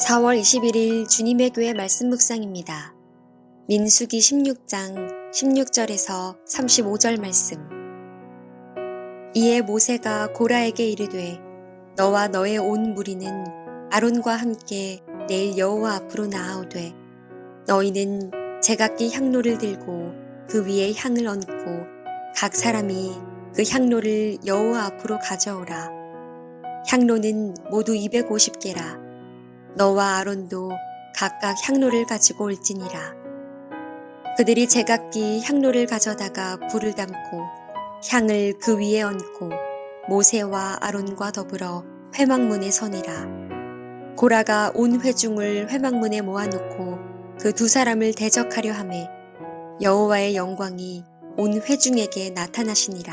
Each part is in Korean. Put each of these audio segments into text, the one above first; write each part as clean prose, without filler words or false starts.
4월 21일 주님의 교회 말씀 묵상입니다. 민수기 16장 16절에서 35절 말씀. 이에 모세가 고라에게 이르되 너와 너의 온 무리는 아론과 함께 내일 여호와 앞으로 나아오되 너희는 제각기 향로를 들고 그 위에 향을 얹고 각 사람이 그 향로를 여호와 앞으로 가져오라. 향로는 모두 250개라. 너와 아론도 각각 향로를 가지고 올지니라. 그들이 제각기 향로를 가져다가 불을 담고 향을 그 위에 얹고 모세와 아론과 더불어 회막문에 서니라. 고라가 온 회중을 회막문에 모아놓고 그 두 사람을 대적하려 하매 여호와의 영광이 온 회중에게 나타나시니라.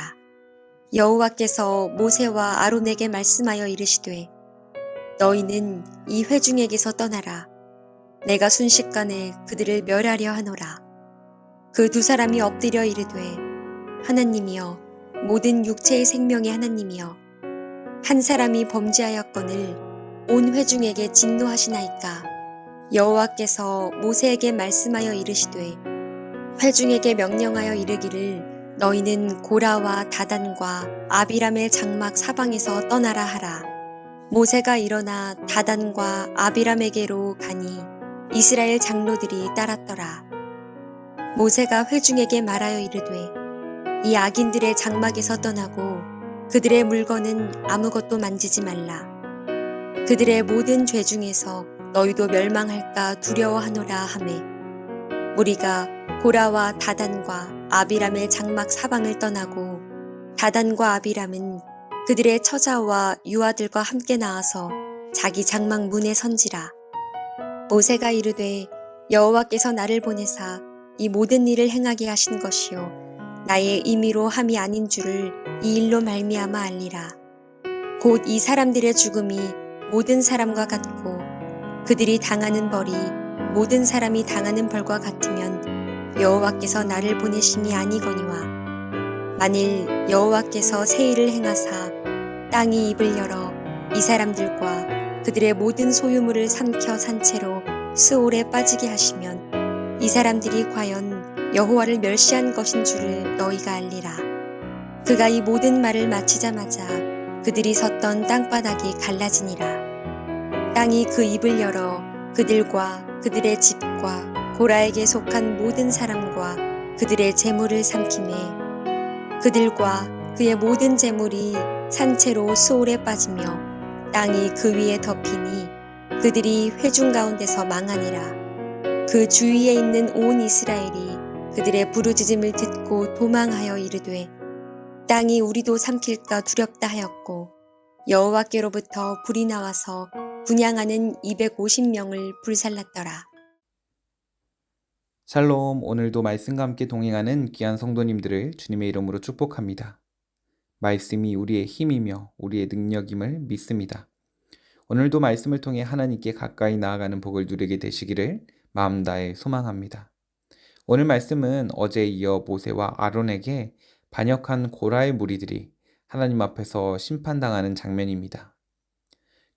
여호와께서 모세와 아론에게 말씀하여 이르시되 너희는 이 회중에게서 떠나라. 내가 순식간에 그들을 멸하려 하노라. 그 두 사람이 엎드려 이르되 하나님이여 모든 육체의 생명의 하나님이여 한 사람이 범죄하였거늘 온 회중에게 진노하시나이까. 여호와께서 모세에게 말씀하여 이르시되 회중에게 명령하여 이르기를 너희는 고라와 다단과 아비람의 장막 사방에서 떠나라 하라. 모세가 일어나 다단과 아비람에게로 가니 이스라엘 장로들이 따랐더라. 모세가 회중에게 말하여 이르되 이 악인들의 장막에서 떠나고 그들의 물건은 아무것도 만지지 말라. 그들의 모든 죄 중에서 너희도 멸망할까 두려워하노라 하매 무리가 고라와 다단과 아비람의 장막 사방을 떠나고 다단과 아비람은 그들의 처자와 유아들과 함께 나와서 자기 장막 문에 선지라. 모세가 이르되 여호와께서 나를 보내사 이 모든 일을 행하게 하신 것이요 나의 임의로 함이 아닌 줄을 이 일로 말미암아 알리라. 곧 이 사람들의 죽음이 모든 사람과 같고 그들이 당하는 벌이 모든 사람이 당하는 벌과 같으면 여호와께서 나를 보내심이 아니거니와 만일 여호와께서 새 일을 행하사 땅이 입을 열어 이 사람들과 그들의 모든 소유물을 삼켜 산 채로 스올에 빠지게 하시면 이 사람들이 과연 여호와를 멸시한 것인 줄을 너희가 알리라. 그가 이 모든 말을 마치자마자 그들이 섰던 땅바닥이 갈라지니라. 땅이 그 입을 열어 그들과 그들의 집과 고라에게 속한 모든 사람과 그들의 재물을 삼키매 그들과 그의 모든 재물이 산채로 수올에 빠지며 땅이 그 위에 덮이니 그들이 회중 가운데서 망하니라. 그 주위에 있는 온 이스라엘이 그들의 부르짖음을 듣고 도망하여 이르되 땅이 우리도 삼킬까 두렵다 하였고 여호와께로부터 불이 나와서 분향하는 250명을 불살랐더라. 샬롬, 오늘도 말씀과 함께 동행하는 귀한 성도님들을 주님의 이름으로 축복합니다. 말씀이 우리의 힘이며 우리의 능력임을 믿습니다. 오늘도 말씀을 통해 하나님께 가까이 나아가는 복을 누리게 되시기를 마음 다해 소망합니다. 오늘 말씀은 어제에 이어 모세와 아론에게 반역한 고라의 무리들이 하나님 앞에서 심판당하는 장면입니다.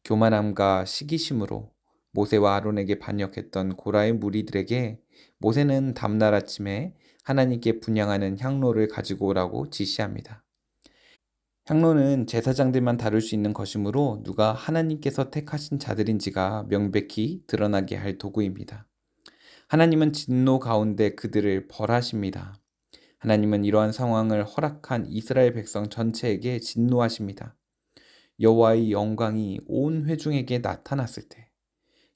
교만함과 시기심으로 모세와 아론에게 반역했던 고라의 무리들에게 모세는 다음날 아침에 하나님께 분향하는 향로를 가지고 오라고 지시합니다. 향로는 제사장들만 다룰 수 있는 것이므로 누가 하나님께서 택하신 자들인지가 명백히 드러나게 할 도구입니다. 하나님은 진노 가운데 그들을 벌하십니다. 하나님은 이러한 상황을 허락한 이스라엘 백성 전체에게 진노하십니다. 여호와의 영광이 온 회중에게 나타났을 때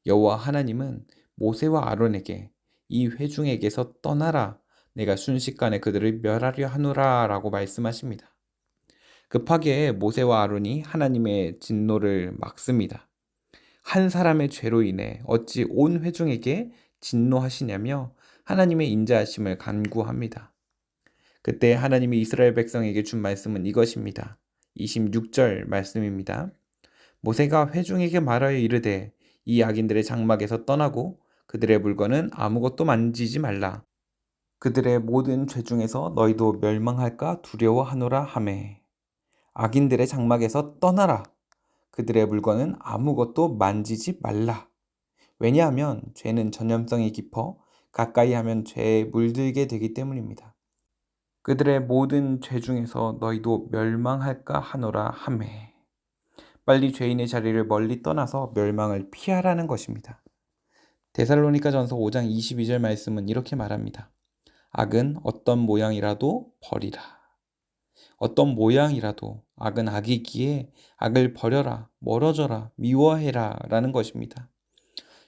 여호와 하나님은 모세와 아론에게 이 회중에게서 떠나라, 내가 순식간에 그들을 멸하려 하노라 라고 말씀하십니다. 급하게 모세와 아론이 하나님의 진노를 막습니다. 한 사람의 죄로 인해 어찌 온 회중에게 진노하시냐며 하나님의 인자하심을 간구합니다. 그때 하나님이 이스라엘 백성에게 준 말씀은 이것입니다. 26절 말씀입니다. 모세가 회중에게 말하여 이르되 이 악인들의 장막에서 떠나고 그들의 물건은 아무것도 만지지 말라. 그들의 모든 죄 중에서 너희도 멸망할까 두려워하노라 하매 악인들의 장막에서 떠나라. 그들의 물건은 아무것도 만지지 말라. 왜냐하면 죄는 전염성이 깊어 가까이 하면 죄에 물들게 되기 때문입니다. 그들의 모든 죄 중에서 너희도 멸망할까 하노라 하매. 빨리 죄인의 자리를 멀리 떠나서 멸망을 피하라는 것입니다. 데살로니가전서 5장 22절 말씀은 이렇게 말합니다. 악은 어떤 모양이라도 버리라. 어떤 모양이라도 악은 악이기에 악을 버려라, 멀어져라, 미워해라 라는 것입니다.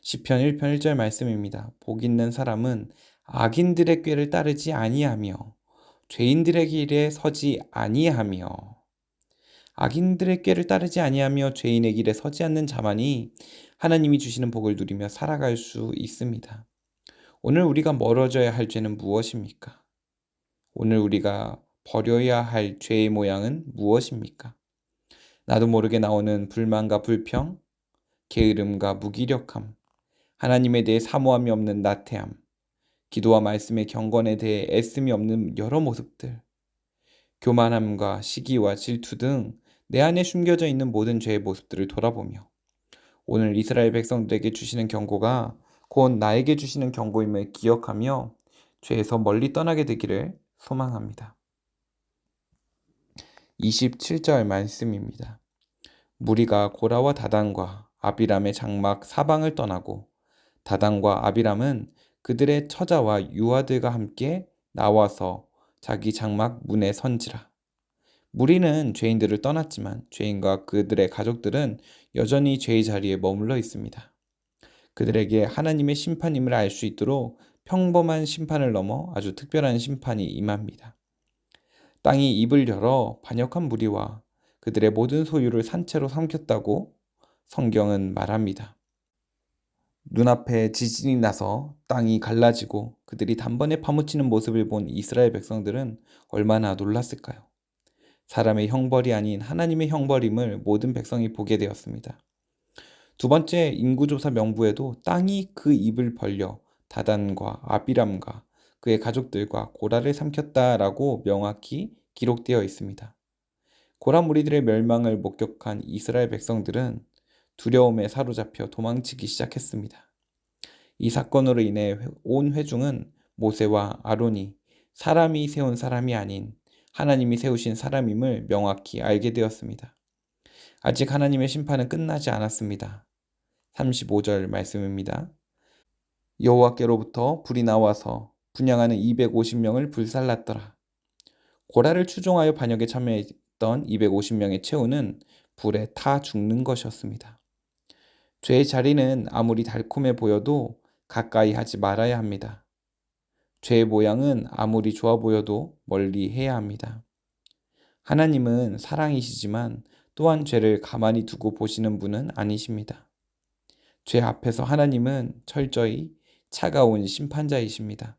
시편 1편 1절 말씀입니다. 복 있는 사람은 악인들의 꾀를 따르지 아니하며 죄인들의 길에 서지 아니하며. 악인들의 꾀를 따르지 아니하며 죄인의 길에 서지 않는 자만이 하나님이 주시는 복을 누리며 살아갈 수 있습니다. 오늘 우리가 멀어져야 할 죄는 무엇입니까? 오늘 우리가 버려야 할 죄의 모양은 무엇입니까? 나도 모르게 나오는 불만과 불평, 게으름과 무기력함, 하나님에 대해 사모함이 없는 나태함, 기도와 말씀의 경건에 대해 애씀이 없는 여러 모습들, 교만함과 시기와 질투 등 내 안에 숨겨져 있는 모든 죄의 모습들을 돌아보며 오늘 이스라엘 백성들에게 주시는 경고가 곧 나에게 주시는 경고임을 기억하며 죄에서 멀리 떠나게 되기를 소망합니다. 27절 말씀입니다. 무리가 고라와 다단과 아비람의 장막 사방을 떠나고 다단과 아비람은 그들의 처자와 유아들과 함께 나와서 자기 장막 문에 선지라. 무리는 죄인들을 떠났지만 죄인과 그들의 가족들은 여전히 죄의 자리에 머물러 있습니다. 그들에게 하나님의 심판임을 알 수 있도록 평범한 심판을 넘어 아주 특별한 심판이 임합니다. 땅이 입을 열어 반역한 무리와 그들의 모든 소유를 산채로 삼켰다고 성경은 말합니다. 눈앞에 지진이 나서 땅이 갈라지고 그들이 단번에 파묻히는 모습을 본 이스라엘 백성들은 얼마나 놀랐을까요? 사람의 형벌이 아닌 하나님의 형벌임을 모든 백성이 보게 되었습니다. 두 번째 인구조사 명부에도 땅이 그 입을 벌려 다단과 아비람과 그의 가족들과 고라를 삼켰다라고 명확히 기록되어 있습니다. 고라 무리들의 멸망을 목격한 이스라엘 백성들은 두려움에 사로잡혀 도망치기 시작했습니다. 이 사건으로 인해 온 회중은 모세와 아론이 사람이 세운 사람이 아닌 하나님이 세우신 사람임을 명확히 알게 되었습니다. 아직 하나님의 심판은 끝나지 않았습니다. 35절 말씀입니다. 여호와께로부터 불이 나와서 분향하는 250명을 불살랐더라. 고라를 추종하여 반역에 참여했던 250명의 최후는 불에 타 죽는 것이었습니다. 죄의 자리는 아무리 달콤해 보여도 가까이 하지 말아야 합니다. 죄의 모양은 아무리 좋아 보여도 멀리 해야 합니다. 하나님은 사랑이시지만 또한 죄를 가만히 두고 보시는 분은 아니십니다. 죄 앞에서 하나님은 철저히 차가운 심판자이십니다.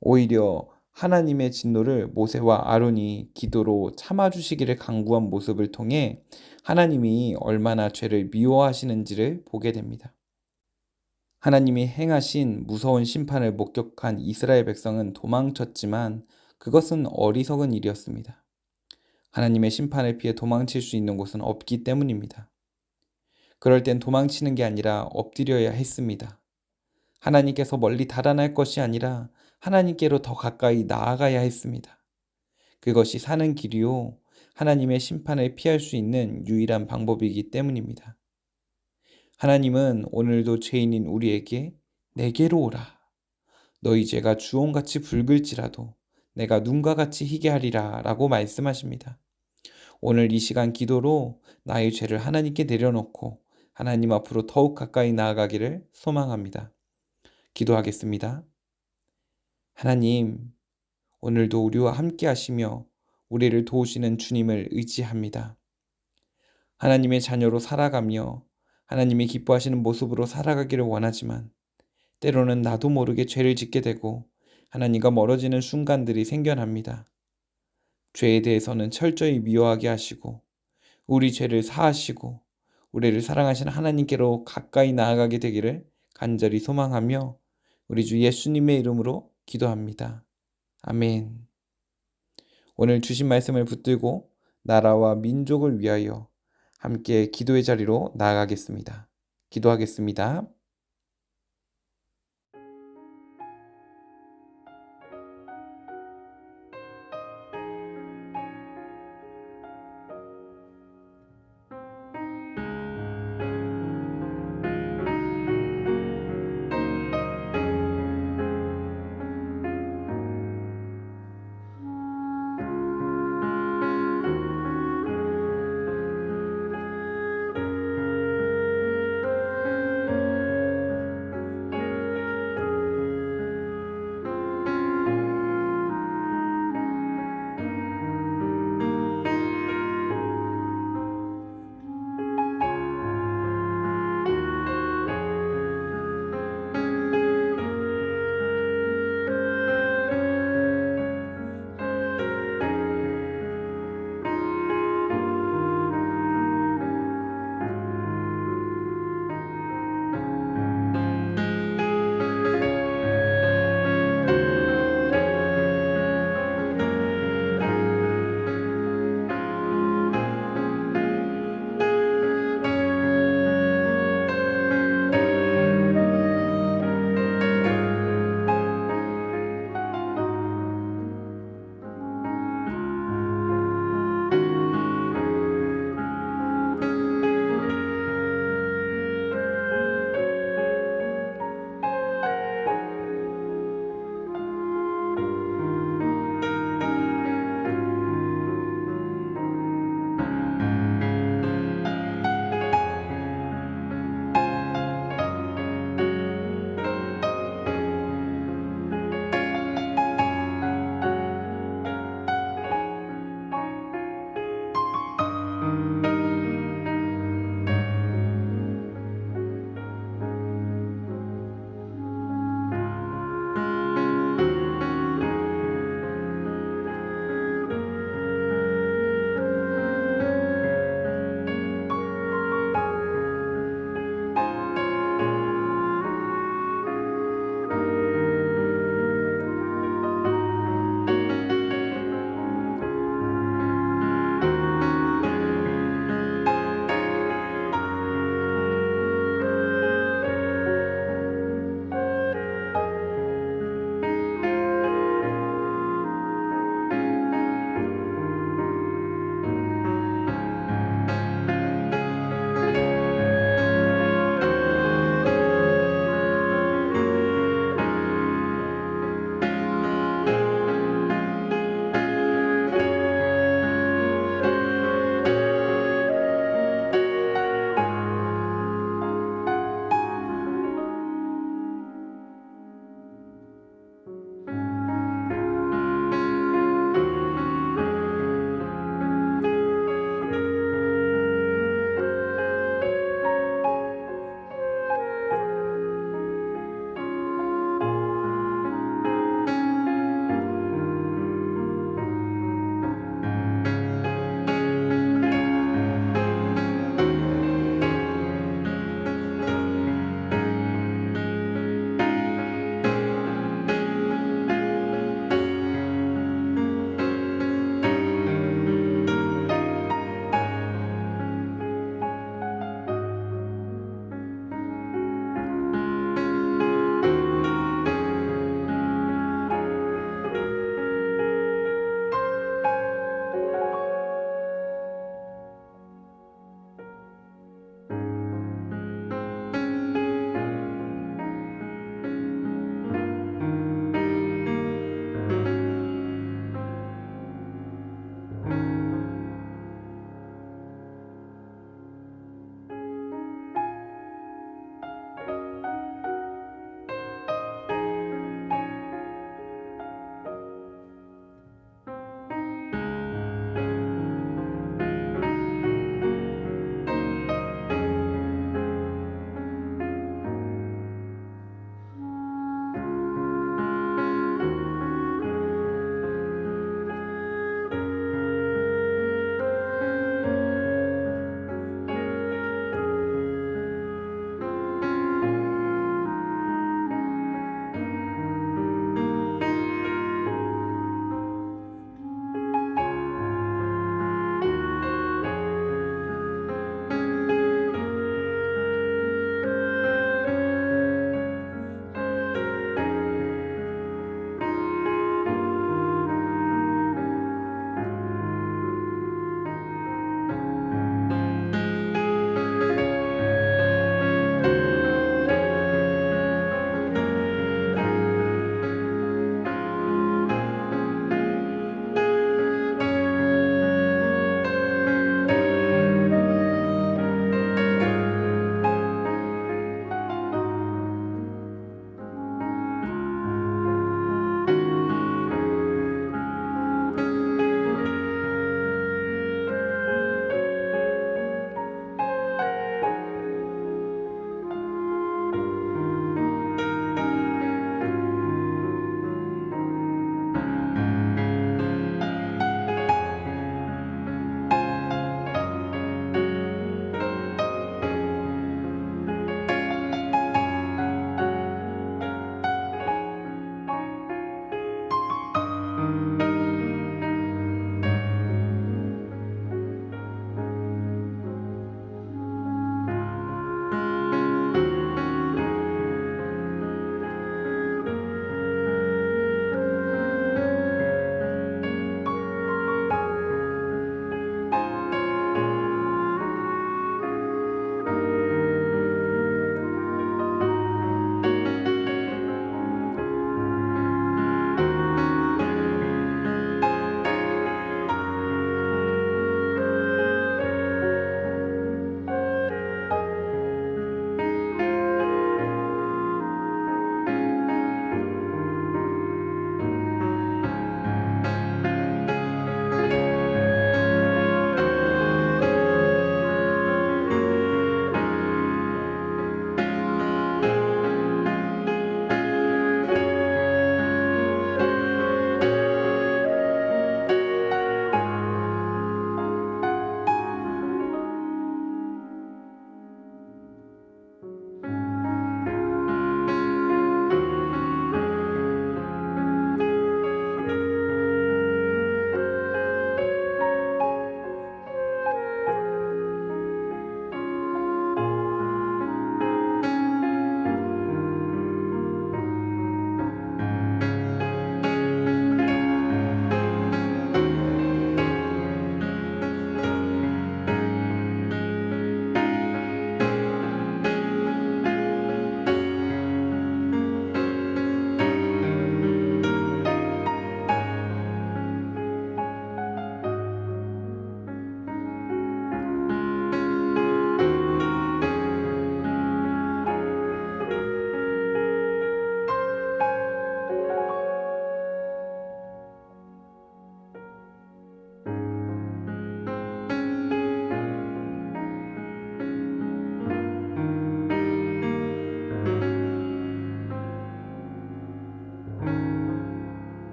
오히려 하나님의 진노를 모세와 아론이 기도로 참아주시기를 간구한 모습을 통해 하나님이 얼마나 죄를 미워하시는지를 보게 됩니다. 하나님이 행하신 무서운 심판을 목격한 이스라엘 백성은 도망쳤지만 그것은 어리석은 일이었습니다. 하나님의 심판을 피해 도망칠 수 있는 곳은 없기 때문입니다. 그럴 땐 도망치는 게 아니라 엎드려야 했습니다. 하나님께서 멀리 달아날 것이 아니라 하나님께로 더 가까이 나아가야 했습니다. 그것이 사는 길이요, 하나님의 심판을 피할 수 있는 유일한 방법이기 때문입니다. 하나님은 오늘도 죄인인 우리에게 내게로 오라. 너희 죄가 주홍같이 붉을지라도 내가 눈과 같이 희게 하리라 라고 말씀하십니다. 오늘 이 시간 기도로 나의 죄를 하나님께 내려놓고 하나님 앞으로 더욱 가까이 나아가기를 소망합니다. 기도하겠습니다. 하나님, 오늘도 우리와 함께 하시며 우리를 도우시는 주님을 의지합니다. 하나님의 자녀로 살아가며 하나님이 기뻐하시는 모습으로 살아가기를 원하지만 때로는 나도 모르게 죄를 짓게 되고 하나님과 멀어지는 순간들이 생겨납니다. 죄에 대해서는 철저히 미워하게 하시고 우리 죄를 사하시고 우리를 사랑하시는 하나님께로 가까이 나아가게 되기를 간절히 소망하며 우리 주 예수님의 이름으로 기도합니다. 아멘. 오늘 주신 말씀을 붙들고 나라와 민족을 위하여 함께 기도의 자리로 나아가겠습니다. 기도하겠습니다.